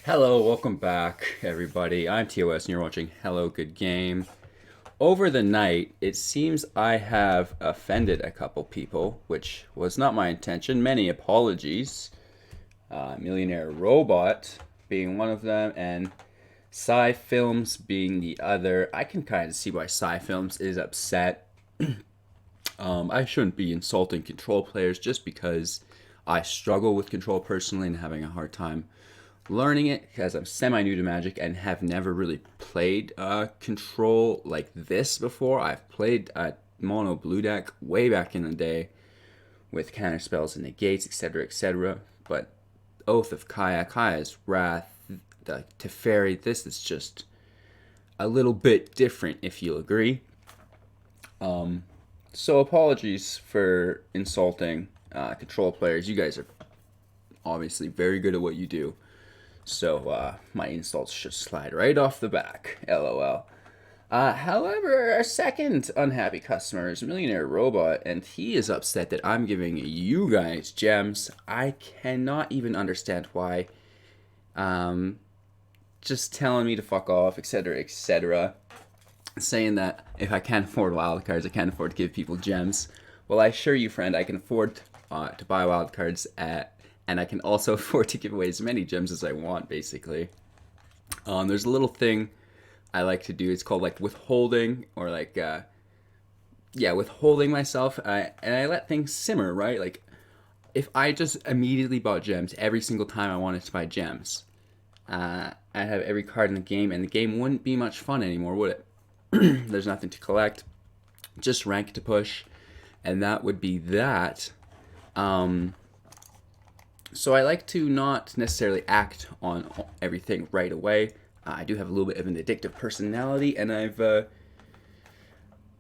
Hello, welcome back, everybody. I'm TOS, and you're watching Hello Good Game. Over the night, it seems I have offended a couple people, which was not my intention. Many apologies. Millionaire Robot being one of them, and Sci Films being the other. I can kind of see why Sci Films is upset. I shouldn't be insulting control players just because I struggle with control personally and having a hard time learning it because I'm semi new to Magic and have never really played control like this before. I've played mono blue deck way back in the day with counter spells and negates, etc., etc. But Oath of Kaya, Kaya's Wrath, the Teferi, this is just a little bit different, if you'll agree. So apologies for insulting control players. You guys are obviously very good at what you do. So my insults should slide right off the back. LOL. However, our second unhappy customer is Millionaire Robot, and he is upset that I'm giving you guys gems. I cannot even understand why. Just telling me to fuck off, etc., etc. Saying that if I can't afford wildcards, I can't afford to give people gems. Well, I assure you, friend, I can afford to buy wildcards and I can also afford to give away as many gems as I want, basically. There's a little thing I like to do. It's called like withholding, or like withholding myself, and I let things simmer, right? Like if I just immediately bought gems every single time I wanted to buy gems, I'd have every card in the game, and the game wouldn't be much fun anymore, would it? There's nothing to collect, just rank to push, and that would be that. So I like to not necessarily act on everything right away. I do have a little bit of an addictive personality, and I've,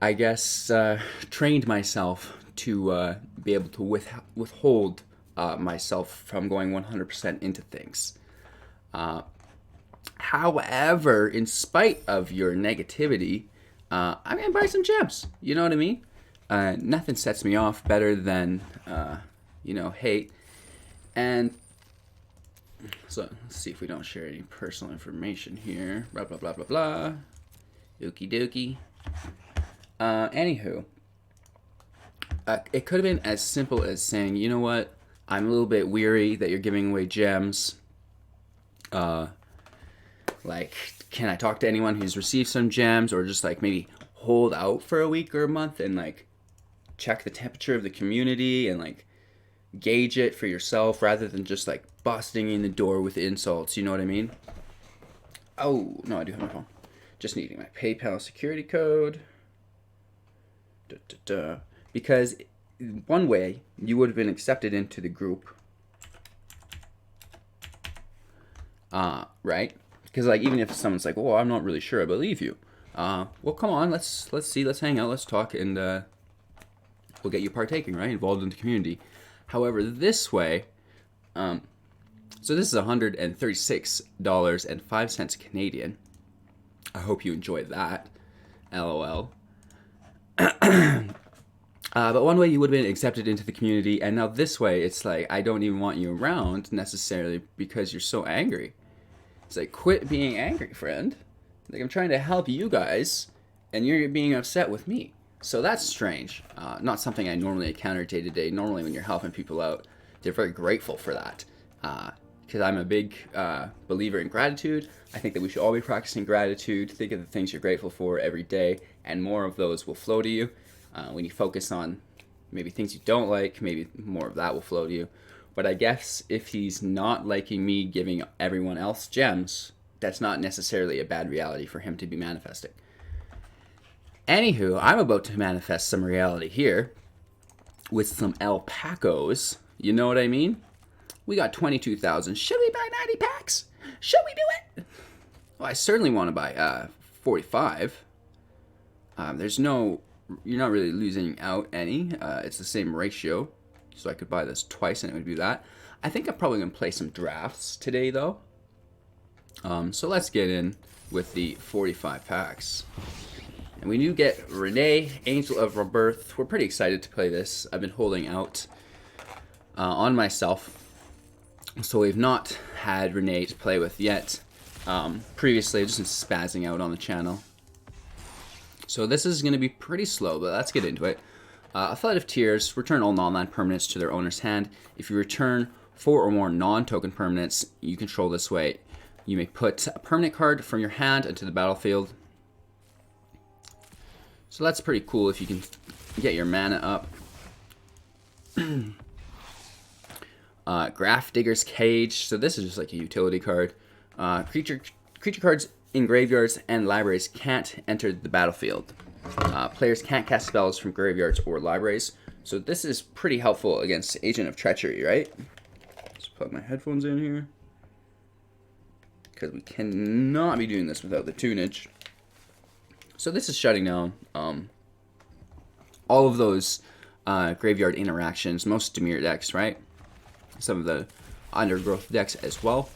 I guess, trained myself to be able to withhold myself from going 100% into things. However, in spite of your negativity, I'm going to buy some gems. You know what I mean? Nothing sets me off better than, hate. And so let's see if we don't share any personal information here. Blah, blah, blah, blah, blah. Okie dokie. Anywho, it could have been as simple as saying, you know what? I'm a little bit weary that you're giving away gems. Like, can I talk to anyone who's received some gems, or just like maybe hold out for a week or a month and like check the temperature of the community and like gauge it for yourself rather than just like busting in the door with insults. You know what I mean? Oh, no, I do have my phone. Just needing my PayPal security code. Because one way you would have been accepted into the group, right? Because like even if someone's like, "Oh, I'm not really sure, I believe you," well, come on, let's see, let's hang out, let's talk, and we'll get you partaking, right? Involved in the community. However, this way, so this is $136.05 Canadian. I hope you enjoy that. LOL. But one way you would have been accepted into the community, and now this way, it's like, I don't even want you around necessarily because you're so angry. It's like, quit being angry, friend. Like, I'm trying to help you guys, and you're being upset with me. So that's strange. Not something I normally encounter day to day. Normally, when you're helping people out, they're very grateful for that. Because I'm a big believer in gratitude. I think that we should all be practicing gratitude. Think of the things you're grateful for every day, and more of those will flow to you. When you focus on maybe things you don't like, maybe more of that will flow to you. But I guess if he's not liking me giving everyone else gems, that's not necessarily a bad reality for him to be manifesting. Anywho, I'm about to manifest some reality here with some alpacos. You know what I mean? We got 22,000. Should we buy 90 packs? Should we do it? Well, I certainly want to buy 45. There's no... You're not really losing out any. It's the same ratio. So I could buy this twice and it would do that. I think I'm probably going to play some drafts today, though. So let's get in with the 45 packs. And we do get Renee, Angel of Rebirth. We're pretty excited to play this. I've been holding out on myself So we've not had Renee to play with yet. Previously, I've just been spazzing out on the channel. So this is going to be pretty slow, but let's get into it. A Flight of Tears, return all non-land permanents to their owner's hand. If you return 4 or more non-token permanents you control this way, you may put a permanent card from your hand into the battlefield. So that's pretty cool if you can get your mana up. Graph Digger's Cage. So this is just like a utility card. Creature cards in graveyards and libraries can't enter the battlefield. Players can't cast spells from graveyards or libraries. So this is pretty helpful against Agent of Treachery, right? Let's plug my headphones in here, because we cannot be doing this without the tunage. So this is shutting down all of those graveyard interactions, most Dimir decks, right? Some of the Undergrowth decks as well.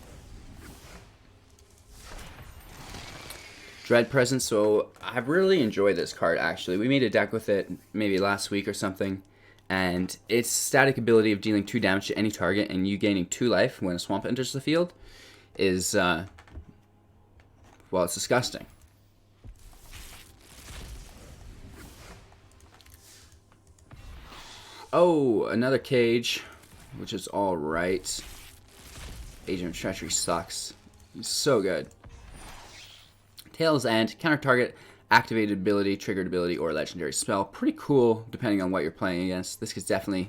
Dread Presence, so I really enjoyed this card actually. We made a deck with it maybe last week or something, and its static ability of dealing 2 damage to any target and you gaining 2 life when a swamp enters the field is, well, it's disgusting. Oh, another cage, which is alright. Agent of Treachery sucks. He's so good. Tail's End, counter target, activated ability, triggered ability, or legendary spell. Pretty cool depending on what you're playing against. This could definitely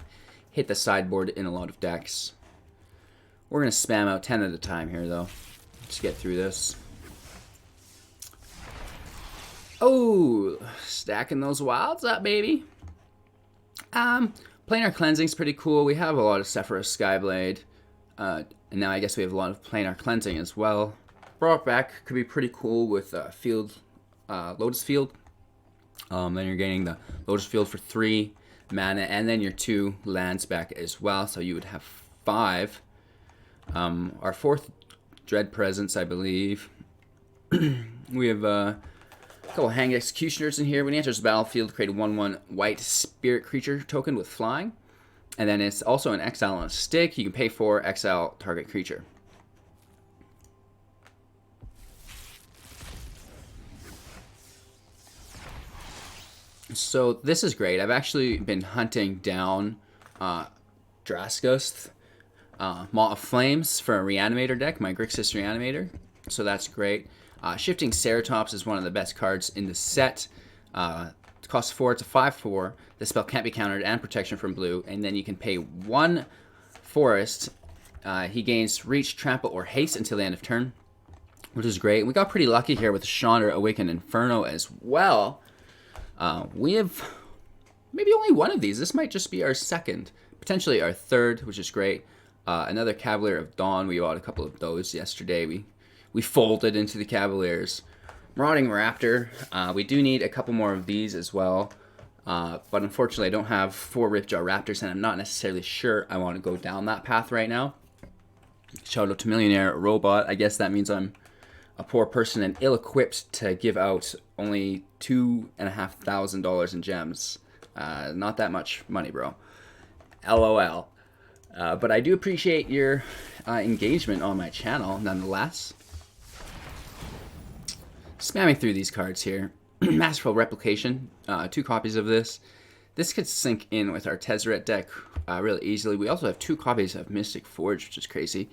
hit the sideboard in a lot of decks. We're going to spam out 10 at a time here though. Let's get through this. Oh, stacking those wilds up, baby. Planar Cleansing's pretty cool. We have a lot of Sephiroth Skyblade. And now I guess we have a lot of Planar Cleansing as well. Brought back could be pretty cool with Lotus Field. Then you're getting the Lotus Field for 3 mana, and then your 2 lands back as well. So you would have 5. Our 4th Dread Presence, I believe. We have a couple Hanged Executioners in here. When he enters the battlefield, create a 1/1 white spirit creature token with flying. And then it's also an exile on a stick. You can pay for exile target creature. So this is great. I've actually been hunting down Draskos, Maw of Flames for a Reanimator deck, my Grixis Reanimator. So that's great. Shifting Ceratops is one of the best cards in the set. It costs 4, it's a 5/4. The spell can't be countered and protection from blue. And then you can pay 1 forest. He gains reach, trample, or haste until the end of turn, which is great. We got pretty lucky here with Chandra Awakened Inferno as well. We have maybe only one of these. This might just be our second, potentially our third, which is great. Another Cavalier of Dawn. We bought a couple of those yesterday. We folded into the Cavaliers. Marauding Raptor. We do need a couple more of these as well. But unfortunately, I don't have 4 Ripjaw Raptors, and I'm not necessarily sure I want to go down that path right now. Shout out to Millionaire Robot. I guess that means I'm a poor person and ill-equipped to give out only $2,500 in gems. Not that much money, bro. LOL. But I do appreciate your engagement on my channel, nonetheless. Spamming through these cards here. Masterful Replication, 2 copies of this. This could sync in with our Tezzeret deck really easily. We also have 2 copies of Mystic Forge, which is crazy.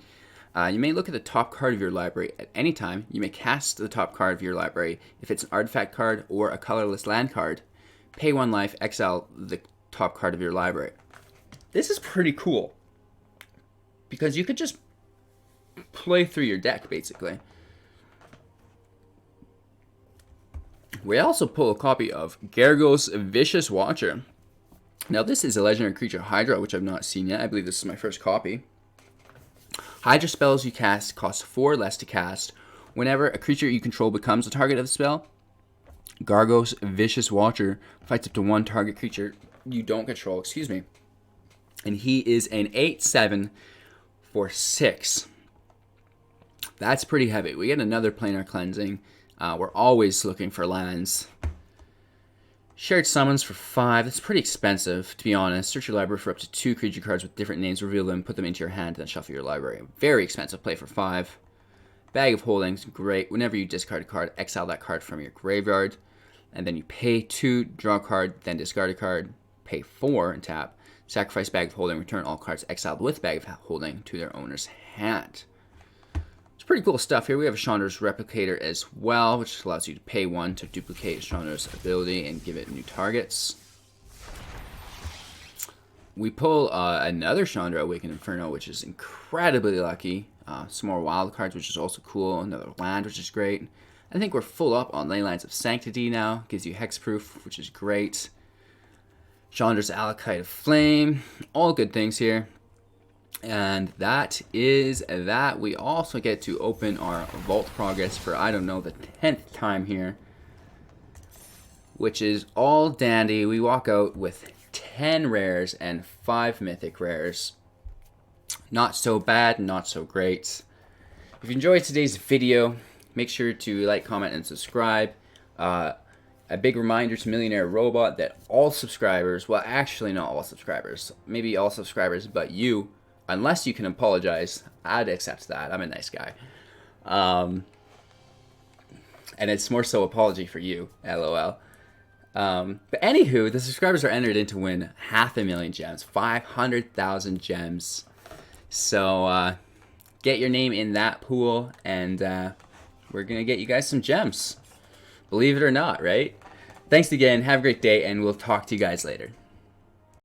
You may look at the top card of your library at any time. You may cast the top card of your library if it's an artifact card or a colorless land card. Pay 1 life, exile the top card of your library. This is pretty cool, because you could just play through your deck, basically. We also pull a copy of Gargos Vicious Watcher. Now this is a legendary creature Hydra, which I've not seen yet. I believe this is my first copy. Hydra spells you cast cost 4 less to cast. Whenever a creature you control becomes the target of the spell, Gargos Vicious Watcher fights up to 1 target creature you don't control, and he is an 8/7 for 6. That's pretty heavy. We get another Planar Cleansing. We're always looking for lands. Shared summons for 5. That's pretty expensive, to be honest. Search your library for up to 2 creature cards with different names. Reveal them, put them into your hand, then shuffle your library. Very expensive play for 5. Bag of Holdings, great. Whenever you discard a card, exile that card from your graveyard. And then you pay 2, draw a card, then discard a card. Pay 4 and tap. Sacrifice Bag of Holding, return all cards exiled with Bag of Holding to their owner's hand. It's pretty cool stuff here. We have a Chandra's Replicator as well, which allows you to pay 1 to duplicate Chandra's ability and give it new targets. We pull another Chandra Awakened Inferno, which is incredibly lucky. Some more wild cards, which is also cool. Another land, which is great. I think we're full up on Leylands of Sanctity now. Gives you hexproof, which is great. Chandra's Alakite of Flame. All good things here. And that is that. We also get to open our Vault Progress for, I don't know, the 10th time here. Which is all dandy. We walk out with 10 rares and 5 mythic rares. Not so bad, not so great. If you enjoyed today's video, make sure to like, comment, and subscribe. A big reminder to Millionaire Robot that all subscribers, well, actually not all subscribers, maybe all subscribers, but you, unless you can apologize, I'd accept that. I'm a nice guy. And it's more so apology for you, LOL. But anywho, the subscribers are entered in to win 500,000 gems, 500,000 gems. So get your name in that pool, and we're going to get you guys some gems. Believe it or not, right? Thanks again. Have a great day, and we'll talk to you guys later.